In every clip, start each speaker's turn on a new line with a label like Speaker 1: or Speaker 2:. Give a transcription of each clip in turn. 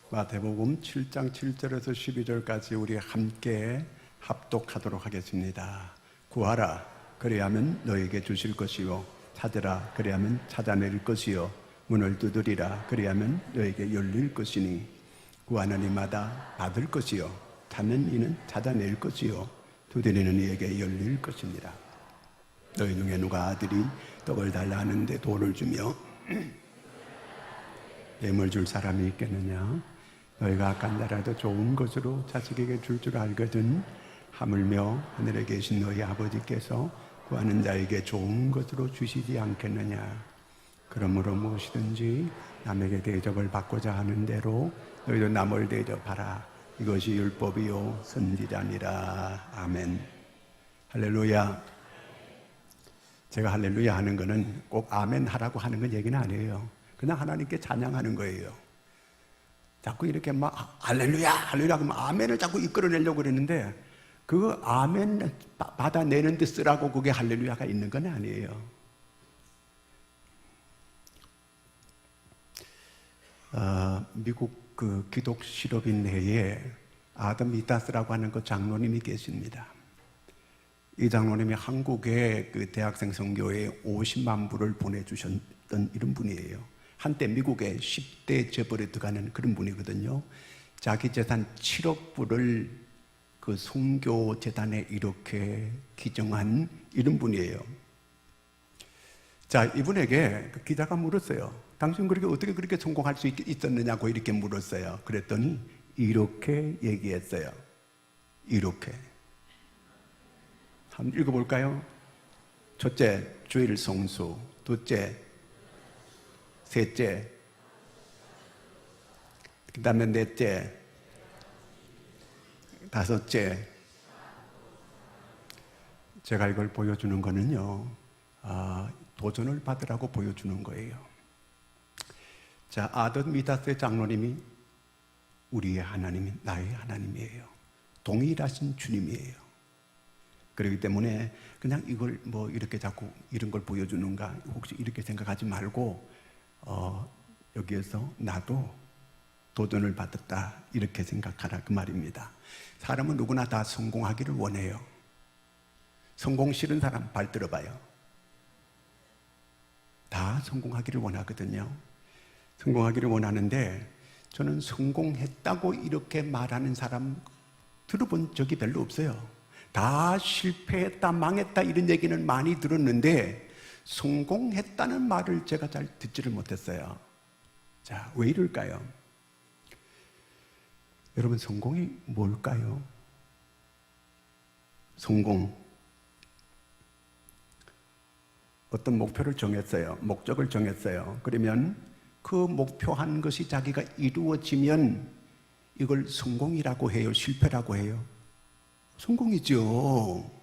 Speaker 1: 마태복음 7장 7절에서 12절까지 우리 함께 합독하도록 하겠습니다. 구하라 그리하면 너에게 주실 것이요 찾으라 그리하면 찾아낼 것이요 문을 두드리라 그리하면 너에게 열릴 것이니 구하는 이마다 받을 것이요 찾는 이는 찾아낼 것이요 두드리는 이에게 열릴 것입니다. 너희 중에 누가 아들이 떡을 달라 하는데 돌을 주며 뱀을 줄 사람이 있겠느냐? 너희가 악한 자라도 좋은 것으로 자식에게 줄 줄 알거든 하물며 하늘에 계신 너희 아버지께서 구하는 자에게 좋은 것으로 주시지 않겠느냐? 그러므로 무엇이든지 남에게 대접을 받고자 하는 대로 너희도 남을 대접하라. 이것이 율법이요 선지자니라. 아멘. 할렐루야. 제가 할렐루야 하는 거는 꼭 아멘 하라고 하는 건 얘기는 아니에요. 그냥 하나님께 찬양하는 거예요. 자꾸 이렇게 막 할렐루야 할렐루야 하면 아멘을 자꾸 이끌어내려고 그러는데 그 아멘 받아내는 데 쓰라고 그게 할렐루야가 있는 건 아니에요. 미국 그 기독 실업인 내에 아담 미다스라고 하는 그 장로님이 계십니다. 이 장로님이 한국의 그 대학생 선교에 50만 불을 보내주셨던 이런 분이에요. 한때 미국의 10대 재벌에 들어가는 그런 분이거든요. 자기 재산 7억 불을 그 선교 재단에 이렇게 기증한 이런 분이에요. 자, 이분에게 그 기자가 물었어요. 당신 그렇게 어떻게 그렇게 성공할 수 있었느냐고 이렇게 물었어요. 그랬더니 이렇게 얘기했어요. 이렇게. 한번 읽어볼까요? 첫째, 주일 성수. 둘째, 셋째, 그 다음에 넷째, 다섯째. 제가 이걸 보여주는 거는요, 도전을 받으라고 보여주는 거예요. 자, 아담 미다스의 장로님이 우리의 하나님이 나의 하나님이에요. 동일하신 주님이에요. 그렇기 때문에 그냥 이걸 뭐 이렇게 자꾸 이런 걸 보여주는가 혹시 이렇게 생각하지 말고 여기에서 나도 도전을 받았다 이렇게 생각하라 그 말입니다. 사람은 누구나 다 성공하기를 원해요. 성공 싫은 사람 발 들어봐요. 다 성공하기를 원하거든요. 성공하기를 원하는데 저는 성공했다고 이렇게 말하는 사람 들어본 적이 별로 없어요. 다 실패했다 망했다 이런 얘기는 많이 들었는데 성공했다는 말을 제가 잘 듣지를 못했어요. 자, 왜 이럴까요? 여러분, 성공이 뭘까요? 성공. 어떤 목표를 정했어요. 목적을 정했어요. 그러면 그 목표한 것이 자기가 이루어지면 이걸 성공이라고 해요? 실패라고 해요? 성공이죠.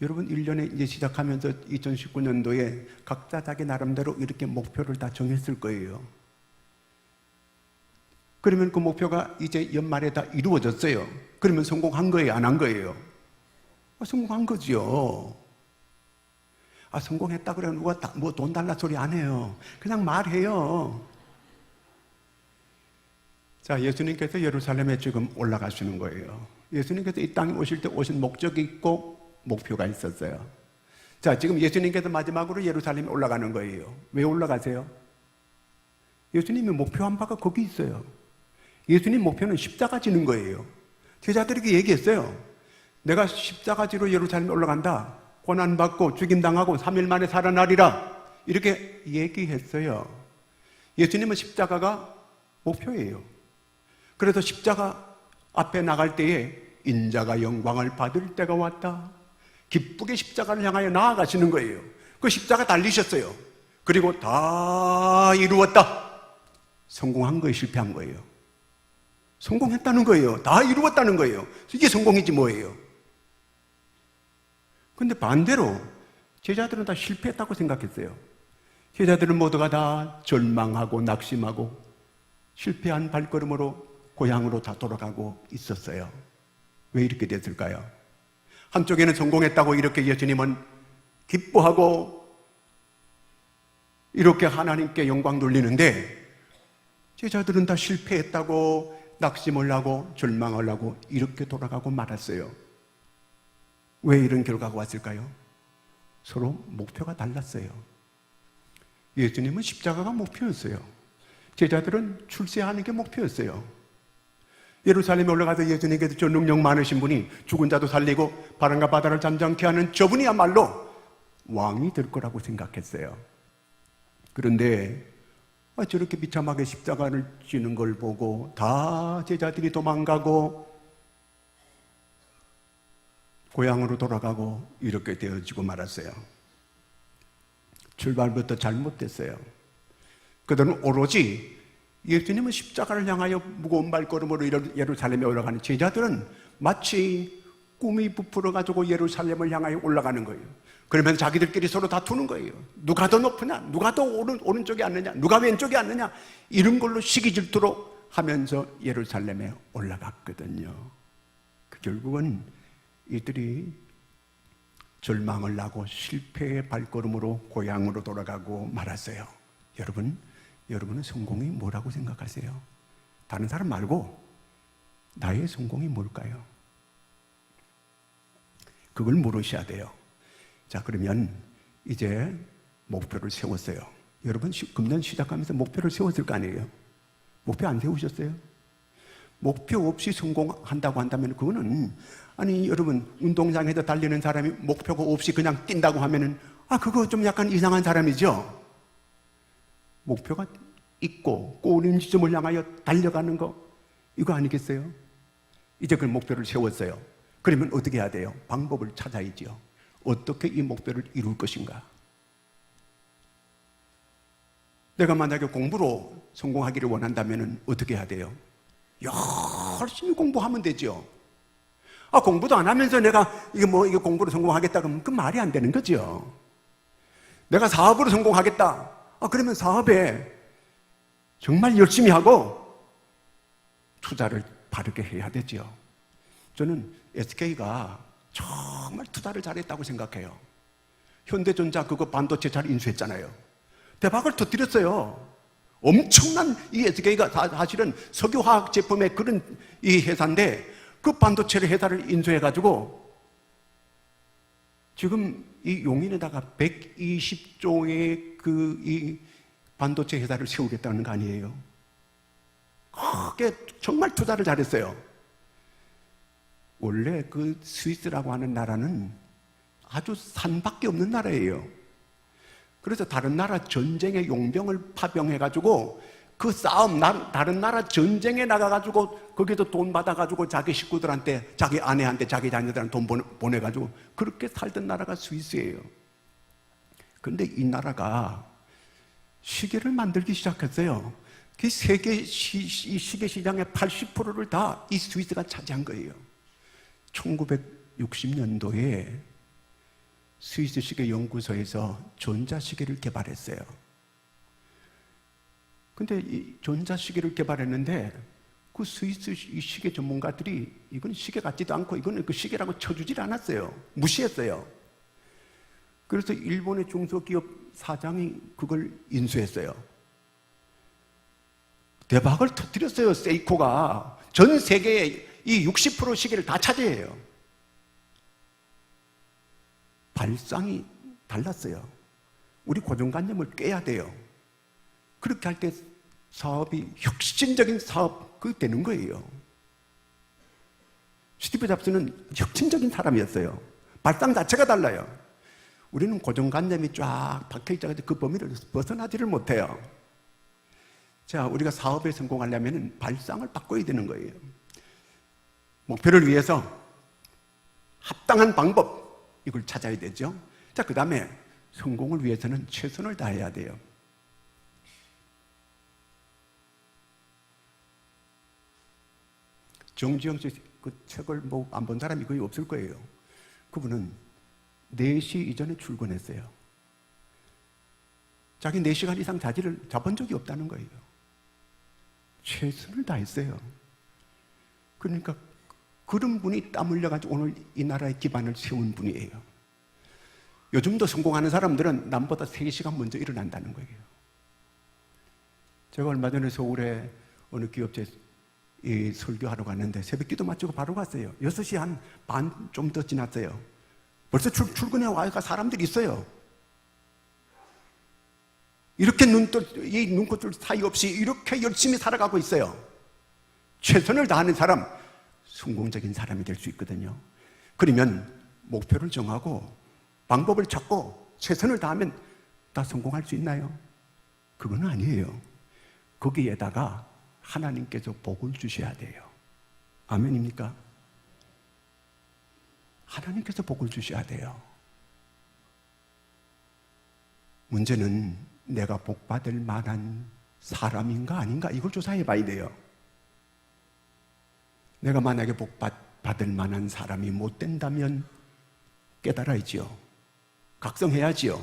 Speaker 1: 여러분 1년에 이제 시작하면서 2019년도에 각자 자기 나름대로 이렇게 목표를 다 정했을 거예요. 그러면 그 목표가 이제 연말에 다 이루어졌어요. 그러면 성공한 거예요? 안 한 거예요? 성공한 거죠. 성공했다 그러면 누가 뭐 돈 달라 소리 안 해요. 그냥 말해요. 자, 예수님께서 예루살렘에 지금 올라가시는 거예요. 예수님께서 이 땅에 오실 때 오신 목적이 있고 목표가 있었어요. 자, 지금 예수님께서 마지막으로 예루살렘에 올라가는 거예요. 왜 올라가세요? 예수님의 목표한 바가 거기 있어요. 예수님 목표는 십자가 지는 거예요. 제자들에게 얘기했어요. 내가 십자가 지로 예루살렘에 올라간다. 고난받고 죽임당하고 3일 만에 살아나리라. 이렇게 얘기했어요. 예수님은 십자가가 목표예요. 그래서 십자가 앞에 나갈 때에 인자가 영광을 받을 때가 왔다. 기쁘게 십자가를 향하여 나아가시는 거예요. 그 십자가 달리셨어요. 그리고 다 이루었다. 성공한 거예요? 실패한 거예요? 성공했다는 거예요. 다 이루었다는 거예요. 이게 성공이지 뭐예요? 근데 반대로 제자들은 다 실패했다고 생각했어요. 제자들은 모두가 다 절망하고 낙심하고 실패한 발걸음으로 고향으로 다 돌아가고 있었어요. 왜 이렇게 됐을까요? 한쪽에는 성공했다고 이렇게 예수님은 기뻐하고 이렇게 하나님께 영광 돌리는데 제자들은 다 실패했다고 낙심을 하고 절망을 하고 이렇게 돌아가고 말았어요. 왜 이런 결과가 왔을까요? 서로 목표가 달랐어요. 예수님은 십자가가 목표였어요. 제자들은 출세하는 게 목표였어요. 예루살렘에 올라가서 예수님께서 저 능력 많으신 분이 죽은 자도 살리고 바람과 바다를 잠잠케 하는 저분이야말로 왕이 될 거라고 생각했어요. 그런데 저렇게 비참하게 십자가를 지는 걸 보고 다 제자들이 도망가고 고향으로 돌아가고 이렇게 되어지고 말았어요. 출발부터 잘못됐어요. 그들은 오로지 예수님은 십자가를 향하여 무거운 발걸음으로 예루살렘에 올라가는, 제자들은 마치 꿈이 부풀어가지고 예루살렘을 향하여 올라가는 거예요. 그러면 자기들끼리 서로 다투는 거예요. 누가 더 높으냐, 누가 더 오른쪽에 앉느냐, 누가 왼쪽에 앉느냐, 이런 걸로 시기 질투로 하면서 예루살렘에 올라갔거든요. 결국은 이들이 절망을 하고 실패의 발걸음으로 고향으로 돌아가고 말았어요. 여러분은 성공이 뭐라고 생각하세요? 다른 사람 말고 나의 성공이 뭘까요? 그걸 물으셔야 돼요. 자, 그러면 이제 목표를 세웠어요. 여러분 금년 시작하면서 목표를 세웠을 거 아니에요? 목표 안 세우셨어요? 목표 없이 성공한다고 한다면 그거는, 아니 여러분 운동장에서 달리는 사람이 목표가 없이 그냥 뛴다고 하면은 그거 좀 약간 이상한 사람이죠. 목표가 있고 꼬린 지점을 향하여 달려가는 거, 이거 아니겠어요? 이제 그 목표를 세웠어요. 그러면 어떻게 해야 돼요? 방법을 찾아야죠. 어떻게 이 목표를 이룰 것인가? 내가 만약에 공부로 성공하기를 원한다면 어떻게 해야 돼요? 열심히 공부하면 되죠. 공부도 안 하면서 내가 이게 공부로 성공하겠다 그러면 그 말이 안 되는 거죠. 내가 사업으로 성공하겠다. 그러면 사업에 정말 열심히 하고 투자를 바르게 해야 되죠. 저는 SK가 정말 투자를 잘했다고 생각해요. 현대전자 그거 반도체 잘 인수했잖아요. 대박을 터뜨렸어요. 엄청난 이 SK가 사실은 석유화학 제품의 그런 이 회사인데 그 반도체 회사를 인수해가지고 지금 이 용인에다가 120조의 이 반도체 회사를 세우겠다는 거 아니에요? 그게 정말 투자를 잘했어요. 원래 그 스위스라고 하는 나라는 아주 산밖에 없는 나라예요. 그래서 다른 나라 전쟁의 용병을 파병해가지고 그 싸움, 다른 나라 전쟁에 나가가지고 거기서 돈 받아가지고 자기 식구들한테, 자기 아내한테, 자기 자녀들한테 돈 보내가지고 그렇게 살던 나라가 스위스예요. 그런데 이 나라가 시계를 만들기 시작했어요. 그 세계 시계 시장의 80%를 다 이 스위스가 차지한 거예요. 1960년도에 스위스 시계 연구소에서 전자시계를 개발했어요. 근데 이 전자시계를 개발했는데 그 스위스 이 시계 전문가들이 이건 시계 같지도 않고 이거는 그 시계라고 쳐주질 않았어요. 무시했어요. 그래서 일본의 중소기업 사장이 그걸 인수했어요. 대박을 터뜨렸어요. 세이코가 전 세계의 이 60% 시계를 다 차지해요. 발상이 달랐어요. 우리 고정관념을 깨야 돼요. 그렇게 할 때 사업이 혁신적인 사업 그 되는 거예요. 스티브 잡스는 혁신적인 사람이었어요. 발상 자체가 달라요. 우리는 고정관념이 쫙 박혀있자고 그 범위를 벗어나지를 못해요. 자, 우리가 사업에 성공하려면 발상을 바꿔야 되는 거예요. 목표를 위해서 합당한 방법, 이걸 찾아야 되죠. 자, 그 다음에 성공을 위해서는 최선을 다해야 돼요. 정지영 씨 그 책을 안 본 사람이 거의 없을 거예요. 그분은 4시 이전에 출근했어요. 자기 4시간 이상 자지를 잡은 적이 없다는 거예요. 최선을 다했어요. 그러니까 그런 분이 땀 흘려가지고 오늘 이 나라의 기반을 세운 분이에요. 요즘도 성공하는 사람들은 남보다 3시간 먼저 일어난다는 거예요. 제가 얼마 전에 서울에 어느 기업체 설교하러 갔는데 새벽 기도 마치고 바로 갔어요. 6시 한 반 좀 더 지났어요. 벌써 출근해 와가 사람들이 있어요. 이렇게 이 눈꽃들 사이 없이 이렇게 열심히 살아가고 있어요. 최선을 다하는 사람, 성공적인 사람이 될 수 있거든요. 그러면 목표를 정하고 방법을 찾고 최선을 다하면 다 성공할 수 있나요? 그건 아니에요. 거기에다가 하나님께서 복을 주셔야 돼요. 아멘입니까? 하나님께서 복을 주셔야 돼요. 문제는 내가 복 받을 만한 사람인가 아닌가 이걸 조사해 봐야 돼요. 내가 만약에 복 받을 만한 사람이 못 된다면 깨달아야지요. 각성해야지요.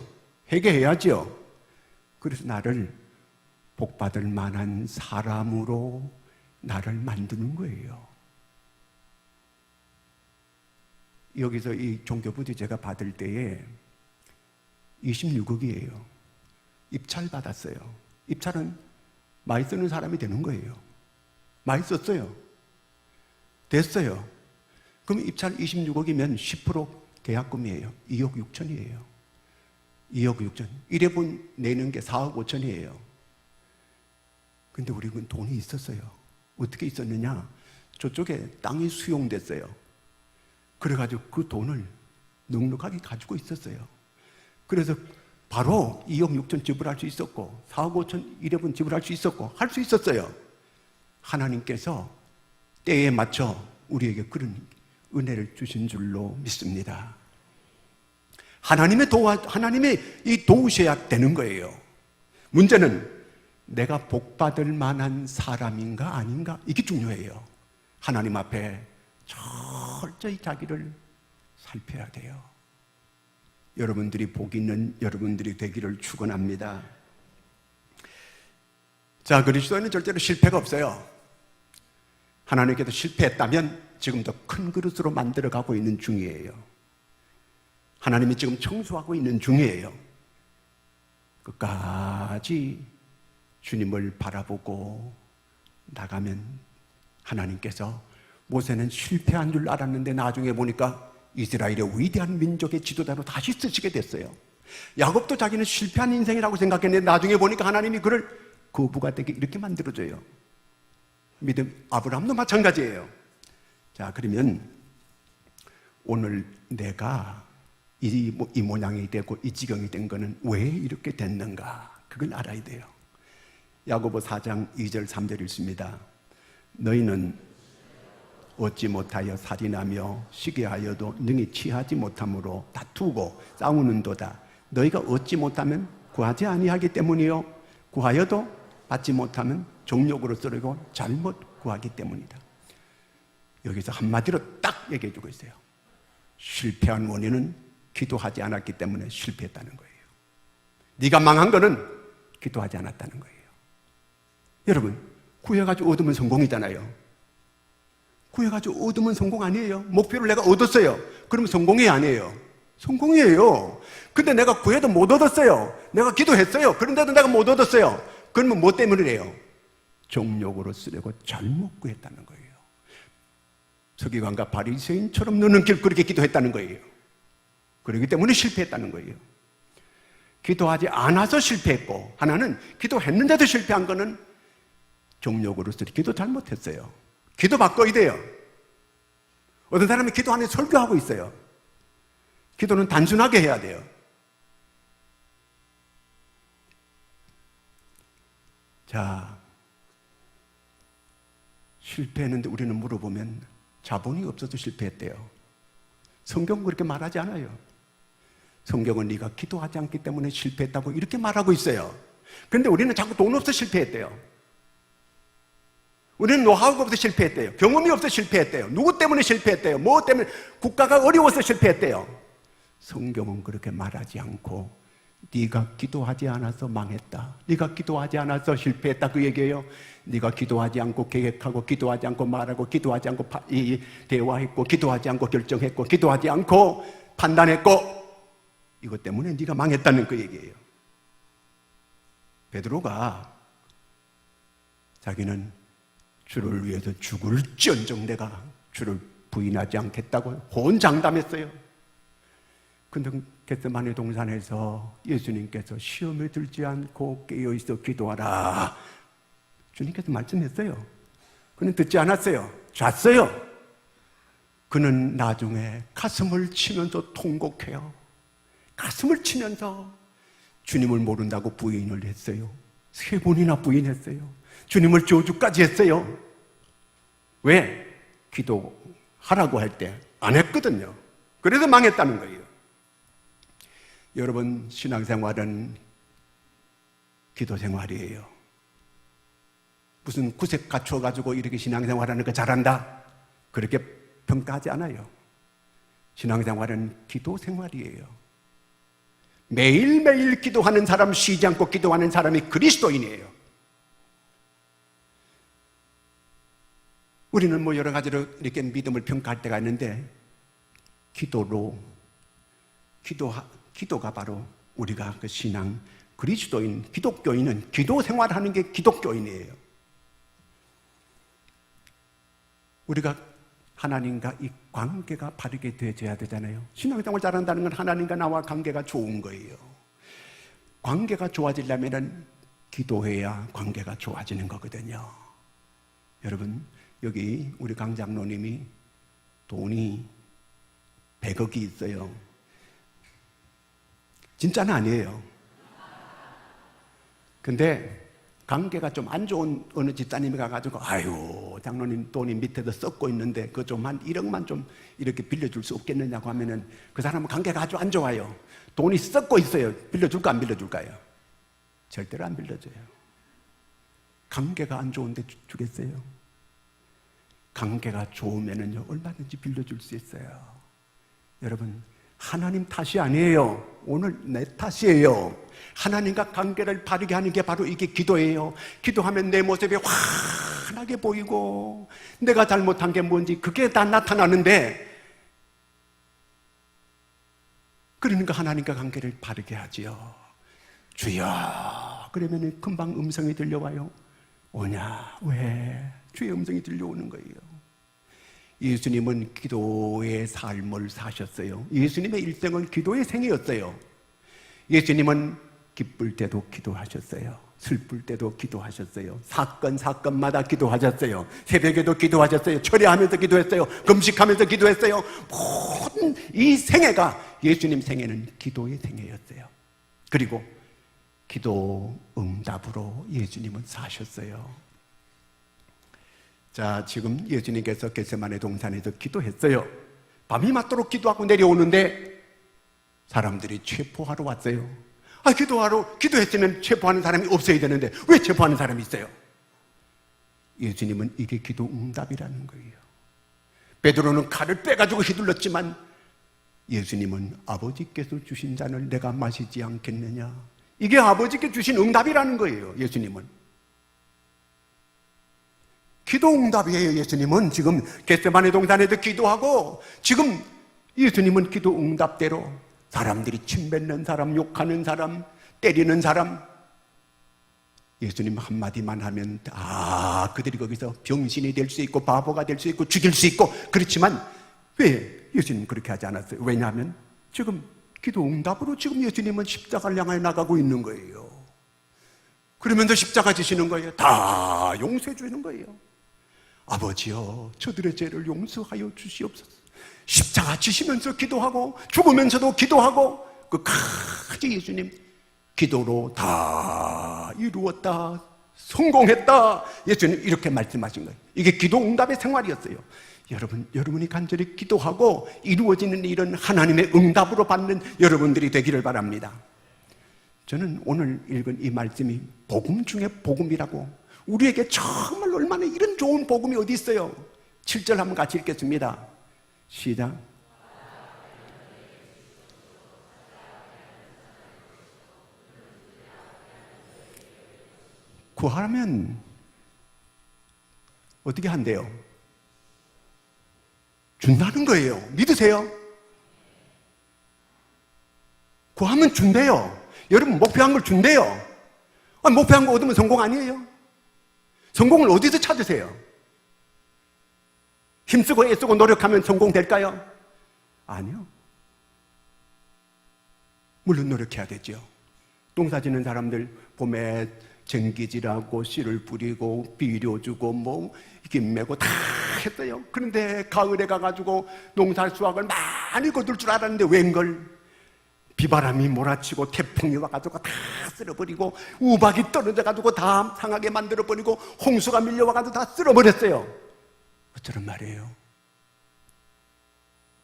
Speaker 1: 회개해야지요. 그래서 나를 복 받을 만한 사람으로 나를 만드는 거예요. 여기서 이 종교부지 제가 받을 때에 26억이에요. 입찰 받았어요. 입찰은 많이 쓰는 사람이 되는 거예요. 많이 썼어요. 됐어요. 그럼 입찰 26억이면 10% 계약금이에요. 2억 6천이에요. 2억 6천. 1회분 내는 게 4억 5천이에요. 근데 우리는 돈이 있었어요. 어떻게 있었느냐? 저쪽에 땅이 수용됐어요. 그래가지고 그 돈을 넉넉하게 가지고 있었어요. 그래서 바로 2억 6천 지불할 수 있었고 4억 5천 1회분 지불할 수 있었고 할 수 있었어요. 하나님께서 때에 맞춰 우리에게 그런 은혜를 주신 줄로 믿습니다. 하나님이 도우셔야 되는 거예요. 문제는 내가 복받을 만한 사람인가 아닌가 이게 중요해요. 하나님 앞에 철저히 자기를 살펴야 돼요. 여러분들이 복 있는 여러분들이 되기를 축원합니다. 자, 그리스도인은 절대로 실패가 없어요. 하나님께서 실패했다면 지금 더 큰 그릇으로 만들어가고 있는 중이에요. 하나님이 지금 청소하고 있는 중이에요. 끝까지 주님을 바라보고 나가면 하나님께서 모세는 실패한 줄 알았는데 나중에 보니까 이스라엘의 위대한 민족의 지도자로 다시 쓰시게 됐어요. 야곱도 자기는 실패한 인생이라고 생각했는데 나중에 보니까 하나님이 그를 거부가 되게 이렇게 만들어줘요. 믿음 아브라함도 마찬가지예요. 자, 그러면 오늘 내가 이 모양이 되고 이 지경이 된 거는 왜 이렇게 됐는가 그걸 알아야 돼요. 야고보 4장 2절 3절 읽습니다. 너희는 얻지 못하여 살인하며 시기하여도 능히 취하지 못함으로 다투고 싸우는도다. 너희가 얻지 못하면 구하지 아니하기 때문이요 구하여도 받지 못하면 정욕으로 쓰려고 잘못 구하기 때문이다. 여기서 한마디로 딱 얘기해주고 있어요. 실패한 원인은 기도하지 않았기 때문에 실패했다는 거예요. 네가 망한 거는 기도하지 않았다는 거예요. 여러분, 구해가지고 얻으면 성공이잖아요. 구해가지고 얻으면 성공 아니에요. 목표를 내가 얻었어요. 그러면 성공이 아니에요. 성공이에요. 근데 내가 구해도 못 얻었어요. 내가 기도했어요. 그런데도 내가 못 얻었어요. 그러면 뭐 때문이래요? 정욕으로 쓰려고 잘못 구했다는 거예요. 서기관과 바리새인처럼 너는 그렇게 기도했다는 거예요. 그렇기 때문에 실패했다는 거예요. 기도하지 않아서 실패했고 하나는 기도했는데도 실패한 거는 정욕으로 쓰려 기도 잘못했어요. 기도 바꿔야 돼요. 어떤 사람이 기도 안에 설교하고 있어요. 기도는 단순하게 해야 돼요. 자, 실패했는데 우리는 물어보면 자본이 없어서 실패했대요. 성경은 그렇게 말하지 않아요. 성경은 네가 기도하지 않기 때문에 실패했다고 이렇게 말하고 있어요. 그런데 우리는 자꾸 돈 없어 실패했대요. 우리는 노하우가 없어 실패했대요. 경험이 없어 실패했대요. 누구 때문에 실패했대요. 뭐 때문에 국가가 어려워서 실패했대요. 성경은 그렇게 말하지 않고 네가 기도하지 않아서 망했다. 네가 기도하지 않아서 실패했다 그 얘기예요. 네가 기도하지 않고 계획하고 기도하지 않고 말하고 기도하지 않고 대화했고 기도하지 않고 결정했고 기도하지 않고 판단했고 이것 때문에 네가 망했다는 그 얘기예요. 베드로가 자기는 주를 위해서 죽을지언정 내가 주를 부인하지 않겠다고 호언장담했어요. 근데 겟세마네 동산에서 예수님께서 시험에 들지 않고 깨어있어 기도하라, 주님께서 말씀했어요. 그는 듣지 않았어요. 잤어요. 그는 나중에 가슴을 치면서 통곡해요. 가슴을 치면서 주님을 모른다고 부인을 했어요. 3번이나 부인했어요. 주님을 저주까지 했어요. 왜? 기도하라고 할 때 안 했거든요. 그래서 망했다는 거예요. 여러분, 신앙생활은 기도생활이에요. 무슨 구색 갖춰가지고 이렇게 신앙생활하는 거 잘한다, 그렇게 평가하지 않아요. 신앙생활은 기도생활이에요. 매일매일 기도하는 사람, 쉬지 않고 기도하는 사람이 그리스도인이에요. 우리는 뭐 여러 가지로 이렇게 믿음을 평가할 때가 있는데, 기도가 바로 우리가 그 신앙, 그리스도인, 기독교인은 기도 생활하는 게 기독교인이에요. 우리가 하나님과 이 관계가 바르게 되어야 되잖아요. 신앙생활 잘한다는 건 하나님과 나와 관계가 좋은 거예요. 관계가 좋아지려면 기도해야 관계가 좋아지는 거거든요. 여러분, 여기 우리 강 장로님이 돈이 100억이 있어요. 진짜는 아니에요. 근데 관계가 좀 안 좋은 어느 집사님이 가가지고, 아유, 장로님 돈이 밑에서 썩고 있는데 그거 좀 한 1억만 좀 이렇게 빌려줄 수 없겠느냐고 하면은 그 사람은 관계가 아주 안 좋아요. 돈이 썩고 있어요. 빌려줄까 안 빌려줄까요? 절대로 안 빌려줘요. 관계가 안 좋은데 주겠어요? 관계가 좋으면은요, 얼마든지 빌려줄 수 있어요. 여러분, 하나님 탓이 아니에요. 오늘 내 탓이에요. 하나님과 관계를 바르게 하는 게 바로 이게 기도예요. 기도하면 내 모습이 환하게 보이고 내가 잘못한 게 뭔지 그게 다 나타나는데, 그러니까 하나님과 관계를 바르게 하지요. 주여, 그러면 금방 음성이 들려와요. 오냐? 왜? 주의 음성이 들려오는 거예요. 예수님은 기도의 삶을 사셨어요. 예수님의 일생은 기도의 생이었어요. 예수님은 기쁠 때도 기도하셨어요. 슬플 때도 기도하셨어요. 사건마다 기도하셨어요. 새벽에도 기도하셨어요. 철야하면서 기도했어요. 금식하면서 기도했어요. 모든 이 생애가, 예수님 생애는 기도의 생애였어요. 그리고 기도 응답으로 예수님은 사셨어요. 자, 지금 예수님께서 겟세마네 동산에서 기도했어요. 밤이 맞도록 기도하고 내려오는데 사람들이 체포하러 왔어요. 기도했으면 체포하는 사람이 없어야 되는데 왜 체포하는 사람이 있어요? 예수님은 이게 기도 응답이라는 거예요. 베드로는 칼을 빼가지고 휘둘렀지만 예수님은 아버지께서 주신 잔을 내가 마시지 않겠느냐, 이게 아버지께 주신 응답이라는 거예요. 예수님은 기도 응답이에요. 예수님은 지금 겟세마네 동산에도 기도하고, 지금 예수님은 기도 응답대로 사람들이 침뱉는 사람, 욕하는 사람, 때리는 사람, 예수님 한마디만 하면 그들이 거기서 병신이 될 수 있고 바보가 될 수 있고 죽일 수 있고, 그렇지만 왜 예수님 그렇게 하지 않았어요? 왜냐하면 지금 기도 응답으로 지금 예수님은 십자가를 향하여 나가고 있는 거예요. 그러면서 십자가 지시는 거예요. 다 용서해 주는 거예요. 아버지여, 저들의 죄를 용서하여 주시옵소서. 십자가 지시면서 기도하고 죽으면서도 기도하고, 끝까지 예수님 기도로 다 이루었다, 성공했다, 예수님 이렇게 말씀하신 거예요. 이게 기도 응답의 생활이었어요. 여러분이 간절히 기도하고 이루어지는 일은 하나님의 응답으로 받는 여러분들이 되기를 바랍니다. 저는 오늘 읽은 이 말씀이 복음 중에 복음이라고, 우리에게 정말 얼마나 이런 좋은 복음이 어디 있어요? 7절 한번 같이 읽겠습니다. 시작. 구하면 어떻게 한대요? 준다는 거예요. 믿으세요? 구하면 준대요. 여러분, 목표한 걸 준대요. 목표한 거 얻으면 성공 아니에요? 성공을 어디서 찾으세요? 힘쓰고 애쓰고 노력하면 성공될까요? 아니요. 물론 노력해야 되죠. 농사 짓는 사람들 봄에 전기질하고 씨를 뿌리고 비료 주고 김 메고 다 했어요. 그런데 가을에 가가지고 농사 수확을 많이 거둘 줄 알았는데 웬걸 비바람이 몰아치고 태풍이 와가지고 다 쓸어버리고 우박이 떨어져가지고 다 상하게 만들어버리고 홍수가 밀려와가지고 다 쓸어버렸어요. 어쩌란 말이에요.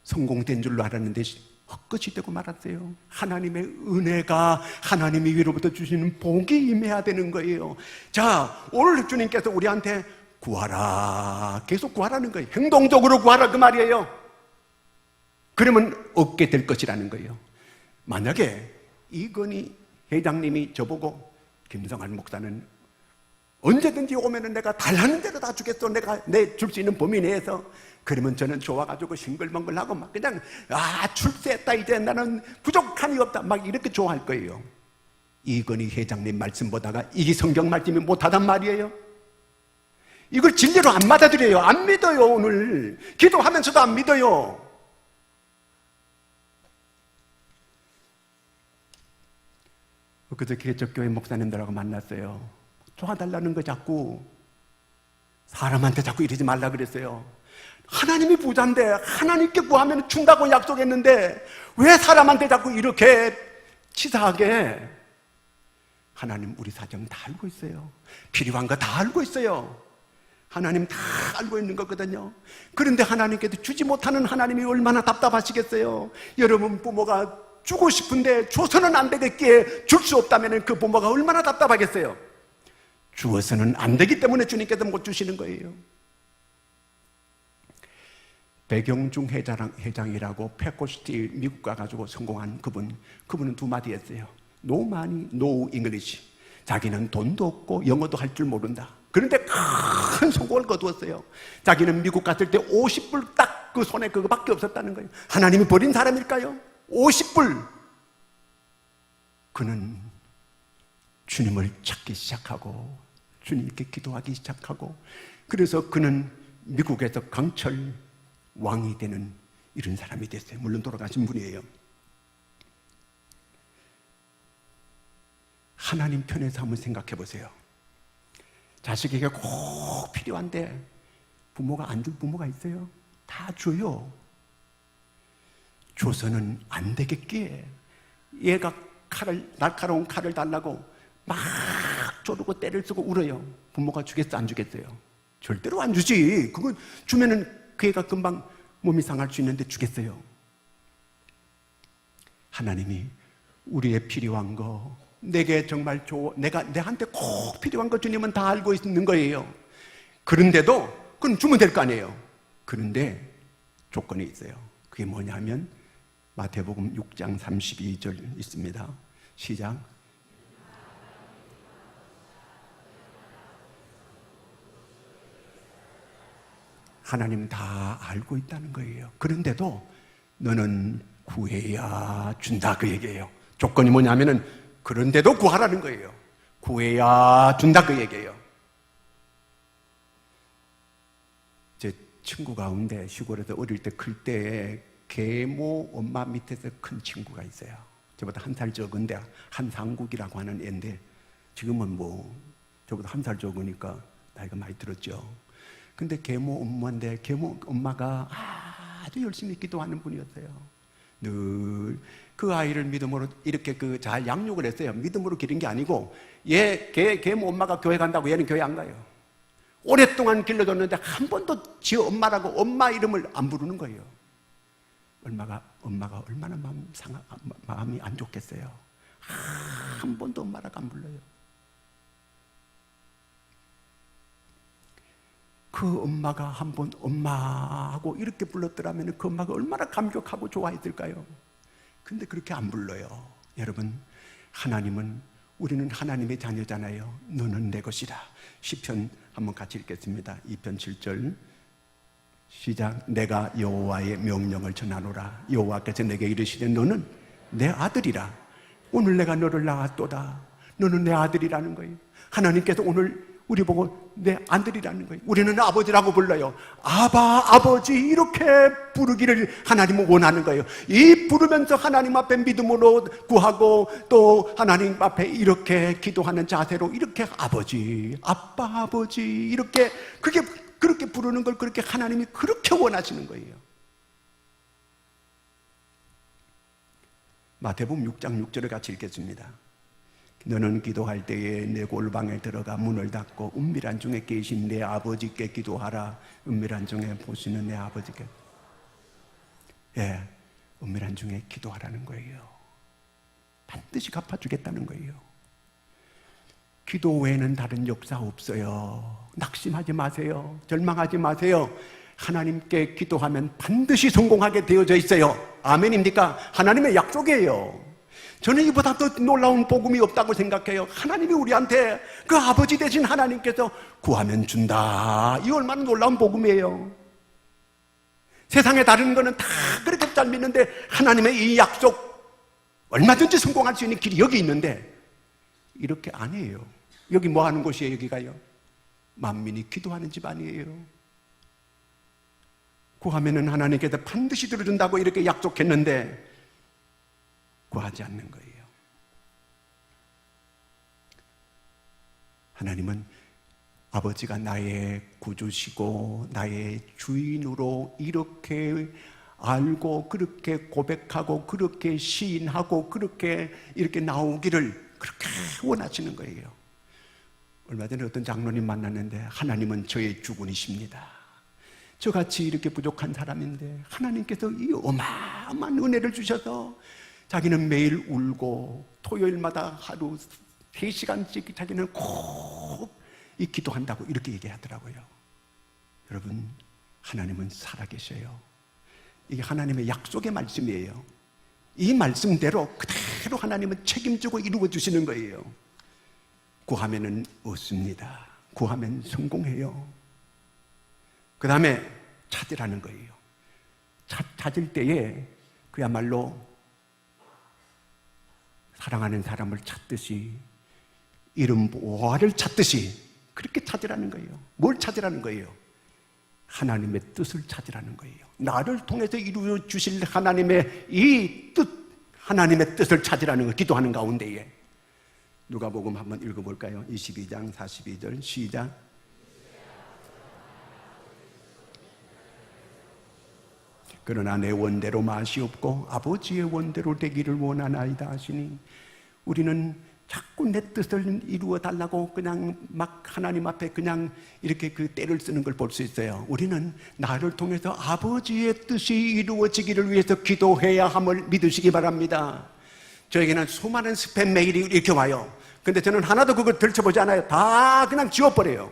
Speaker 1: 성공된 줄로 알았는데 헛것이 되고 말았어요. 하나님의 은혜가 하나님이 위로부터 주시는 복이 임해야 되는 거예요. 자, 오늘 주님께서 우리한테 구하라, 계속 구하라는 거예요. 행동적으로 구하라 그 말이에요. 그러면 얻게 될 것이라는 거예요. 만약에 이건희 회장님이 저보고 김성환 목사는 언제든지 오면은 내가 달라는 대로 다 주겠어, 내가 내 줄 수 있는 범위 내에서, 그러면 저는 좋아가지고 싱글벙글하고 막 그냥 출세했다, 이제 나는 부족함이 없다, 막 이렇게 좋아할 거예요. 이건희 회장님 말씀 보다가 이 성경 말씀이 못하단 말이에요. 이걸 진리로 안 받아들여요. 안 믿어요. 오늘 기도하면서도 안 믿어요. 그저께 저 교회 목사님들하고 만났어요. 도와달라는 거 자꾸 사람한테 자꾸 이러지 말라 그랬어요. 하나님이 부자인데 하나님께 구하면 준다고 약속했는데 왜 사람한테 자꾸 이렇게 치사하게. 하나님 우리 사정 다 알고 있어요. 필요한 거 다 알고 있어요. 하나님 다 알고 있는 거거든요. 그런데 하나님께도 주지 못하는 하나님이 얼마나 답답하시겠어요. 여러분 부모가 주고 싶은데 줘서는 안 되겠기에 줄 수 없다면 그 부모가 얼마나 답답하겠어요. 주어서는 안 되기 때문에 주님께서 못 주시는 거예요. 백영중 회장이라고 패코시티 미국 가가지고 성공한 그분은 두 마디 했어요. No money, no English. 자기는 돈도 없고 영어도 할 줄 모른다. 그런데 큰 성공을 거두었어요. 자기는 미국 갔을 때 50불 딱 그 손에 그거밖에 없었다는 거예요. 하나님이 버린 사람일까요? 50불. 그는 주님을 찾기 시작하고 주님께 기도하기 시작하고, 그래서 그는 미국에서 강철 왕이 되는 이런 사람이 됐어요. 물론 돌아가신 분이에요. 하나님 편에서 한번 생각해 보세요. 자식에게 꼭 필요한데 부모가 안 줄 부모가 있어요? 다 줘요. 줘서는 안 되겠기에 얘가 날카로운 칼을 달라고 막 조르고 때를 쓰고 울어요. 부모가 주겠어 안 주겠어요? 절대로 안 주지. 그거 주면은 그 애가 금방 몸이 상할 수 있는데 주겠어요? 하나님이 우리의 필요한 거, 내게 정말 내한테 꼭 필요한 거 주님은 다 알고 있는 거예요. 그런데도 그건 주면 될 거 아니에요. 그런데 조건이 있어요. 그게 뭐냐 하면 마태복음 6장 32절 있습니다. 시작. 하나님 다 알고 있다는 거예요. 그런데도 너는 구해야 준다 그 얘기예요. 조건이 뭐냐면은 그런데도 구하라는 거예요. 구해야 준다 그 얘기예요. 제 친구 가운데 시골에서 어릴 때 클 때 계모 엄마 밑에서 큰 친구가 있어요. 저보다 한 살 적은데 한상국이라고 하는 애인데 지금은 저보다 한 살 적으니까 나이가 많이 들었죠. 근데 계모 엄마인데 계모 엄마가 아주 열심히 기도하는 분이었어요. 늘 그 아이를 믿음으로 이렇게 잘 양육을 했어요. 믿음으로 기른 게 아니고 계모 엄마가 교회 간다고 얘는 교회 안 가요. 오랫동안 길러줬는데 한 번도 지 엄마라고 엄마 이름을 안 부르는 거예요. 엄마가 얼마나 마음이 안 좋겠어요. 한 번도 엄마라고 안 불러요. 그 엄마가 한 번 엄마하고 이렇게 불렀더라면 그 엄마가 얼마나 감격하고 좋아했을까요? 근데 그렇게 안 불러요. 여러분, 우리는 하나님의 자녀잖아요. 너는 내 것이라. 시편 한번 같이 읽겠습니다. 2편 7절 시작. 내가 여호와의 명령을 전하노라. 여호와께서 내게 이르시되 너는 내 아들이라. 오늘 내가 너를 낳았도다. 너는 내 아들이라는 거예요. 하나님께서 오늘 우리 보고 내 아들이라는 거예요. 우리는 아버지라고 불러요. 아바, 아버지 이렇게 부르기를 하나님은 원하는 거예요. 이 부르면서 하나님 앞에 믿음으로 구하고 또 하나님 앞에 이렇게 기도하는 자세로 이렇게 아버지, 아빠, 아버지 이렇게 그렇게 부르는 걸 그렇게 하나님이 그렇게 원하시는 거예요. 마태복음 6장 6절을 같이 읽겠습니다. 너는 기도할 때에 내 골방에 들어가 문을 닫고 은밀한 중에 계신 내 아버지께 기도하라. 은밀한 중에 보시는 내 아버지께, 은밀한 중에 기도하라는 거예요. 반드시 갚아주겠다는 거예요. 기도 외에는 다른 역사 없어요. 낙심하지 마세요. 절망하지 마세요. 하나님께 기도하면 반드시 성공하게 되어져 있어요. 아멘입니까? 하나님의 약속이에요. 저는 이보다 더 놀라운 복음이 없다고 생각해요. 하나님이 우리한테 그 아버지 되신 하나님께서 구하면 준다. 이 얼마나 놀라운 복음이에요. 세상에 다른 거는 다 그렇게 잘 믿는데 하나님의 이 약속, 얼마든지 성공할 수 있는 길이 여기 있는데 이렇게 안 해요. 여기 뭐 하는 곳이에요? 여기가요? 만민이 기도하는 집안이에요. 구하면은 하나님께서 반드시 들어준다고 이렇게 약속했는데 구하지 않는 거예요. 하나님은 아버지가 나의 구주시고 나의 주인으로 이렇게 알고 그렇게 고백하고 그렇게 시인하고 그렇게 이렇게 나오기를 그렇게 원하시는 거예요. 얼마 전에 어떤 장로님 만났는데 하나님은 저의 주군이십니다. 저같이 이렇게 부족한 사람인데 하나님께서 이 어마어마한 은혜를 주셔서 자기는 매일 울고 토요일마다 하루 3시간씩 자기는 꼭 이 기도한다고 이렇게 얘기하더라고요. 여러분, 하나님은 살아계셔요. 이게 하나님의 약속의 말씀이에요. 이 말씀대로 그대로 하나님은 책임지고 이루어 주시는 거예요. 구하면은 얻습니다. 구하면 성공해요. 그 다음에 찾으라는 거예요. 찾을 때에 그야말로 사랑하는 사람을 찾듯이 이름 보화를 찾듯이 그렇게 찾으라는 거예요. 뭘 찾으라는 거예요? 하나님의 뜻을 찾으라는 거예요. 나를 통해서 이루어 주실 하나님의 이 뜻, 하나님의 뜻을 찾으라는 거, 기도하는 가운데에. 누가복음 한번 읽어볼까요? 22장 42절 시작. 그러나 내 원대로 맛이 없고 아버지의 원대로 되기를 원하나이다 하시니, 우리는 자꾸 내 뜻을 이루어 달라고 그냥 막 하나님 앞에 그냥 이렇게 그 때를 쓰는 걸 볼 수 있어요. 우리는 나를 통해서 아버지의 뜻이 이루어지기를 위해서 기도해야 함을 믿으시기 바랍니다. 저에게는 수많은 스팸 메일이 이렇게 와요. 근데 저는 하나도 그걸 들춰보지 않아요. 다 그냥 지워버려요.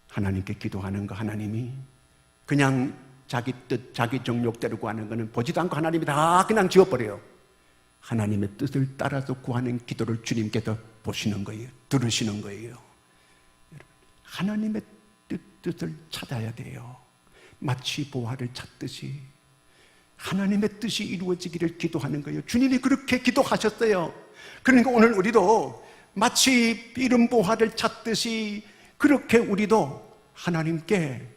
Speaker 1: 하나님께 기도하는 거 하나님이 그냥 자기 뜻, 자기 정욕대로 구하는 거는 보지도 않고 하나님이 다 그냥 지워버려요. 하나님의 뜻을 따라서 구하는 기도를 주님께서 보시는 거예요. 들으시는 거예요. 하나님의 뜻을 찾아야 돼요. 마치 보화를 찾듯이 하나님의 뜻이 이루어지기를 기도하는 거예요. 주님이 그렇게 기도하셨어요. 그러니까 오늘 우리도 마치 이름 보화를 찾듯이 그렇게 우리도 하나님께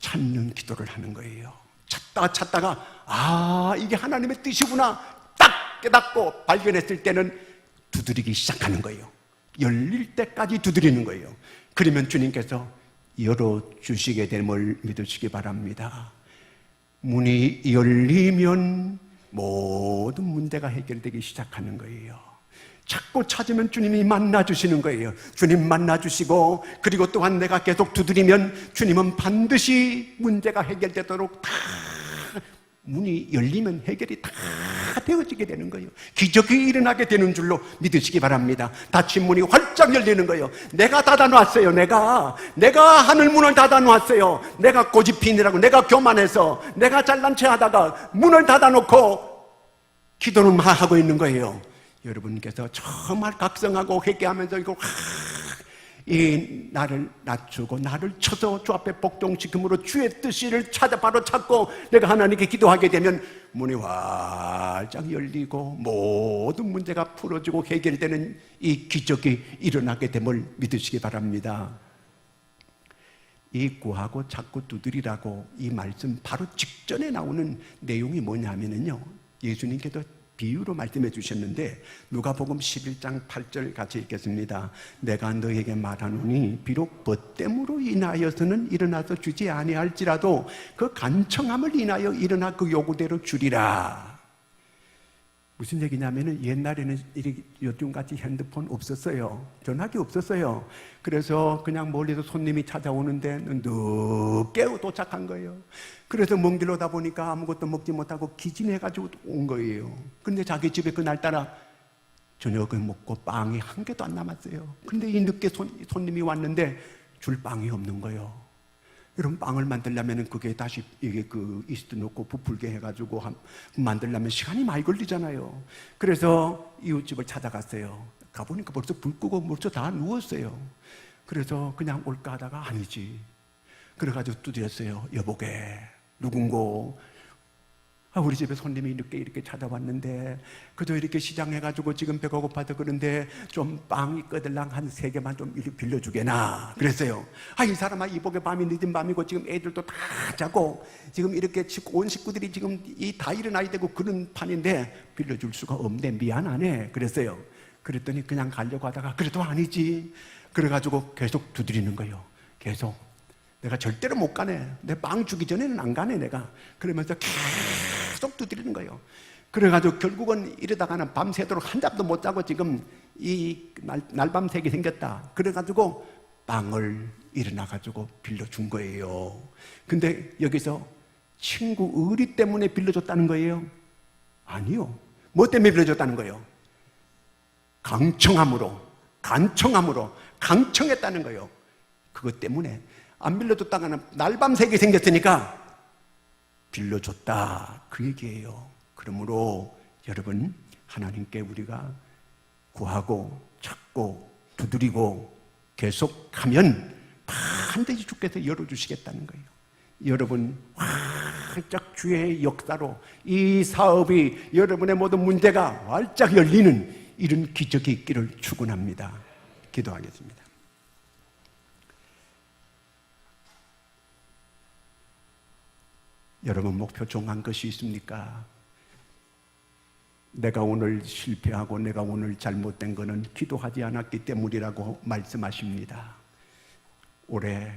Speaker 1: 찾는 기도를 하는 거예요. 찾다가 이게 하나님의 뜻이구나 딱 깨닫고 발견했을 때는 두드리기 시작하는 거예요. 열릴 때까지 두드리는 거예요. 그러면 주님께서 열어주시게 됨을 믿으시기 바랍니다. 문이 열리면 모든 문제가 해결되기 시작하는 거예요. 자꾸 찾으면 주님이 만나주시는 거예요. 주님 만나주시고, 그리고 또한 내가 계속 두드리면 주님은 반드시 문제가 해결되도록 다 문이 열리면 해결이 다 되어지게 되는 거예요. 기적이 일어나게 되는 줄로 믿으시기 바랍니다. 닫힌 문이 활짝 열리는 거예요. 내가 닫아놨어요. 내가 하늘 문을 닫아놨어요. 내가 고집핀이라고, 내가 교만해서, 내가 잘난 체 하다가 문을 닫아놓고 기도는 하고 있는 거예요. 여러분께서 정말 각성하고 회개하면서 이 나를 낮추고 나를 쳐서 주 앞에 복종시킴으로 주의 뜻을 바로 찾고 내가 하나님께 기도하게 되면 문이 활짝 열리고 모든 문제가 풀어지고 해결되는 이 기적이 일어나게 됨을 믿으시기 바랍니다. 이 구하고 찾고 두드리라고 이 말씀 바로 직전에 나오는 내용이 뭐냐면요, 예수님께서 비유로 말씀해 주셨는데 누가복음 11장 8절 같이 읽겠습니다. 내가 너에게 말하노니 비록 벗됨으로 인하여서는 일어나서 주지 아니할지라도 그 간청함을 인하여 일어나 그 요구대로 주리라. 무슨 얘기냐면은 옛날에는 요즘같이 핸드폰 없었어요. 전화기 없었어요. 그래서 그냥 멀리서 손님이 찾아오는데 늦게 도착한 거예요. 그래서 먼 길 오다 보니까 아무것도 먹지 못하고 기진해가지고 온 거예요. 근데 자기 집에 그날따라 저녁을 먹고 빵이 한 개도 안 남았어요. 근데 이 늦게 손님이 왔는데 줄 빵이 없는 거예요. 이런 빵을 만들려면 그게 다시 이게 그 이스트 넣고 부풀게 해가지고 만들려면 시간이 많이 걸리잖아요. 그래서 이웃집을 찾아갔어요. 가보니까 벌써 불 끄고 벌써 다 누웠어요. 그래서 그냥 올까 하다가 아니지. 그래가지고 두드렸어요. 여보게 누군고? 우리 집에 손님이 이렇게 찾아왔는데 그도 이렇게 시장해가지고 지금 배가 고파서 그런데 좀 빵 있거들랑 한 3개만 좀 빌려주게나 그랬어요. 이 사람아 이복에 밤이 늦은 밤이고 지금 애들도 다 자고 지금 이렇게 온 식구들이 지금 다 일어나야 되고 그런 판인데 빌려줄 수가 없네, 미안하네 그랬어요. 그랬더니 그냥 가려고 하다가 그래도 아니지. 그래가지고 계속 두드리는 거예요. 계속 내가 절대로 못 가네, 내 빵 주기 전에는 안 가네 내가. 그러면서 계속 두드리는 거예요. 그래가지고 결국은 이러다가는 밤새도록 한 잠도 못 자고 지금 이 날밤새기 생겼다. 그래가지고 빵을 일어나가지고 빌려준 거예요. 근데 여기서 친구 의리 때문에 빌려줬다는 거예요? 아니요. 뭐 때문에 빌려줬다는 거예요? 강청함으로, 간청함으로 강청했다는 거예요. 그것 때문에 안 빌려줬다가는 날밤새기 생겼으니까 빌려줬다 그 얘기예요. 그러므로 여러분, 하나님께 우리가 구하고 찾고 두드리고 계속하면 반드시 주께서 열어주시겠다는 거예요. 여러분 활짝 주의 역사로 이 사업이, 여러분의 모든 문제가 활짝 열리는 이런 기적이 있기를 축원합니다. 기도하겠습니다. 여러분 목표 정한 것이 있습니까? 내가 오늘 실패하고 내가 오늘 잘못된 것은 기도하지 않았기 때문이라고 말씀하십니다. 올해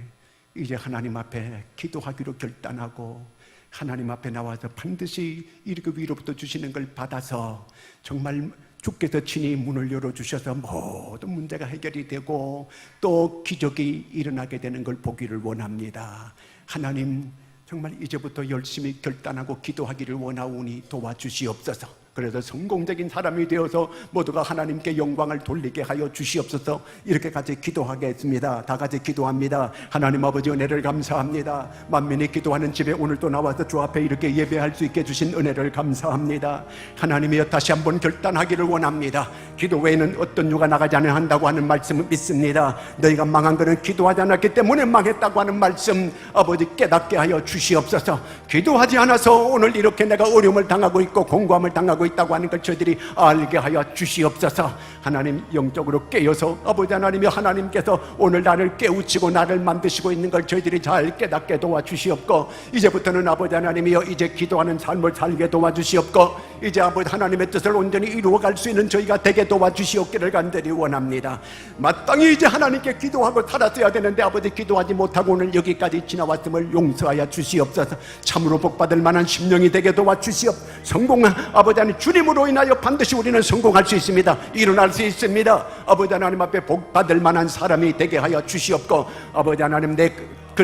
Speaker 1: 이제 하나님 앞에 기도하기로 결단하고 하나님 앞에 나와서 반드시 이렇게 위로부터 주시는 걸 받아서 정말 주께서 친히 문을 열어주셔서 모든 문제가 해결이 되고 또 기적이 일어나게 되는 걸 보기를 원합니다. 하나님 정말 이제부터 열심히 결단하고 기도하기를 원하오니 도와주시옵소서. 그래서 성공적인 사람이 되어서 모두가 하나님께 영광을 돌리게 하여 주시옵소서. 이렇게 같이 기도하겠습니다. 다 같이 기도합니다. 하나님 아버지 은혜를 감사합니다. 만민이 기도하는 집에 오늘 또 나와서 주 앞에 이렇게 예배할 수 있게 주신 은혜를 감사합니다. 하나님이여 다시 한번 결단하기를 원합니다. 기도 외에는 어떤 유가 나가지 않아야 한다고 하는 말씀을 믿습니다. 너희가 망한 것은 기도하지 않았기 때문에 망했다고 하는 말씀 아버지 깨닫게 하여 주시옵소서. 기도하지 않아서 오늘 이렇게 내가 어려움을 당하고 있고 공고함을 당하고 있다고 하는 걸 저희들이 알게 하여 주시옵소서. 하나님 영적으로 깨어서 아버지 하나님이 하나님께서 오늘 나를 깨우치고 나를 만드시고 있는 걸 저희들이 잘 깨닫게 도와주시옵고 이제부터는 아버지 하나님이여 이제 기도하는 삶을 살게 도와주시옵고 이제 아버지 하나님의 뜻을 온전히 이루어갈 수 있는 저희가 되게 도와주시옵기를 간절히 원합니다. 마땅히 이제 하나님께 기도하고 살았어야 되는데 아버지 기도하지 못하고 오늘 여기까지 지나왔음을 용서하여 주시옵소서. 참으로 복받을 만한 심령이 되게 도와주시옵. 성공한 아버지 하나님 주님으로 인하여 반드시 우리는 성공할 수 있습니다. 일어날 수 있습니다. 아버지 하나님 앞에 복받을 만한 사람이 되게 하여 주시옵고 아버지 하나님 내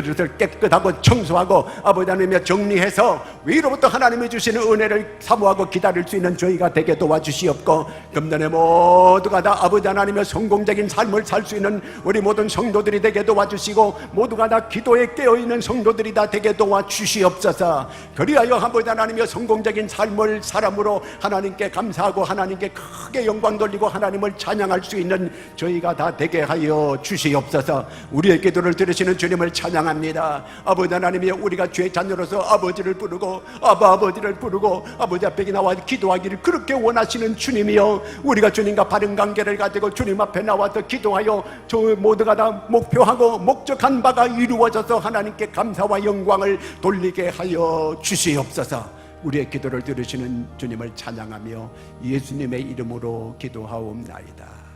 Speaker 1: 그릇을 깨끗하고 청소하고 아버지 하나님의 정리해서 위로부터 하나님이 주시는 은혜를 사모하고 기다릴 수 있는 저희가 되게 도와주시옵고, 금년에 모두가 다 아버지 하나님의 성공적인 삶을 살 수 있는 우리 모든 성도들이 되게 도와주시고, 모두가 다 기도에 깨어있는 성도들이 다 되게 도와주시옵소서. 그리하여 아버지 하나님의 성공적인 삶을 사람으로 하나님께 감사하고 하나님께 크게 영광 돌리고 하나님을 찬양할 수 있는 저희가 다 되게 하여 주시옵소서. 우리의 기도를 들으시는 주님을 찬양합니다. 아버지 하나님이 우리가 죄의 자녀로서 아버지를 부르고 아버지를 부르고 아버지 앞에 나와 기도하기를 그렇게 원하시는 주님이여, 우리가 주님과 바른 관계를 가지고 주님 앞에 나와서 기도하여 저 모두가 다 목표하고 목적한 바가 이루어져서 하나님께 감사와 영광을 돌리게 하여 주시옵소서. 우리의 기도를 들으시는 주님을 찬양하며 예수님의 이름으로 기도하옵나이다.